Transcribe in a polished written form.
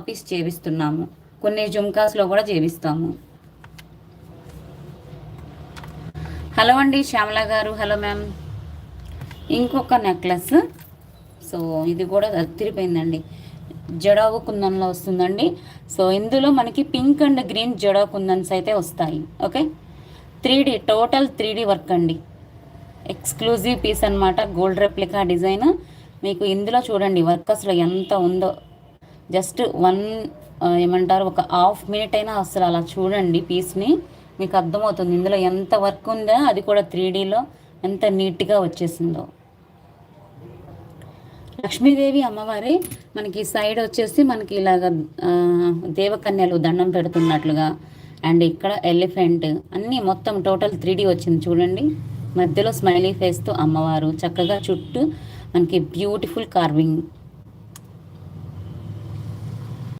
Piece చేపిస్తున్నాము, కొన్ని జుమ్కాస్లో కూడా చేపిస్తాము. Hello అండి శ్యామల గారు, హలో మ్యామ్. ఇంకొక నెక్లెస్, సో ఇది కూడా అదిరిపోయిందండి, జడావు కుందన్లో వస్తుందండి. సో ఇందులో మనకి పింక్ అండ్ గ్రీన్ జడావు కుందన్స్ అయితే వస్తాయి. Okay, 3D total 3D work అండి, ఎక్స్క్లూజివ్ పీస్ అనమాట, గోల్డ్ రెప్లికా డిజైన్. మీకు ఇందులో చూడండి వర్క్ అసలు ఎంత ఉందో, జస్ట్ ఏమంటారు ఒక హాఫ్ మినిట్ అయినా అసలు అలా చూడండి పీస్ని, మీకు అర్థమవుతుంది ఇందులో ఎంత వర్క్ ఉందో, అది కూడా 3Dలో ఎంత నీట్గా వచ్చేసిందో. లక్ష్మీదేవి అమ్మవారి మనకి సైడ్ వచ్చేసి మనకి ఇలాగ దేవకన్యలు దండం పెడుతున్నట్లుగా, అండ్ ఇక్కడ ఎలిఫెంట్ అన్నీ మొత్తం టోటల్ 3D వచ్చింది చూడండి. మధ్యలో స్మైలీ ఫేస్తో అమ్మవారు, చక్కగా చుట్టూ మనకి బ్యూటిఫుల్ కార్వింగ్.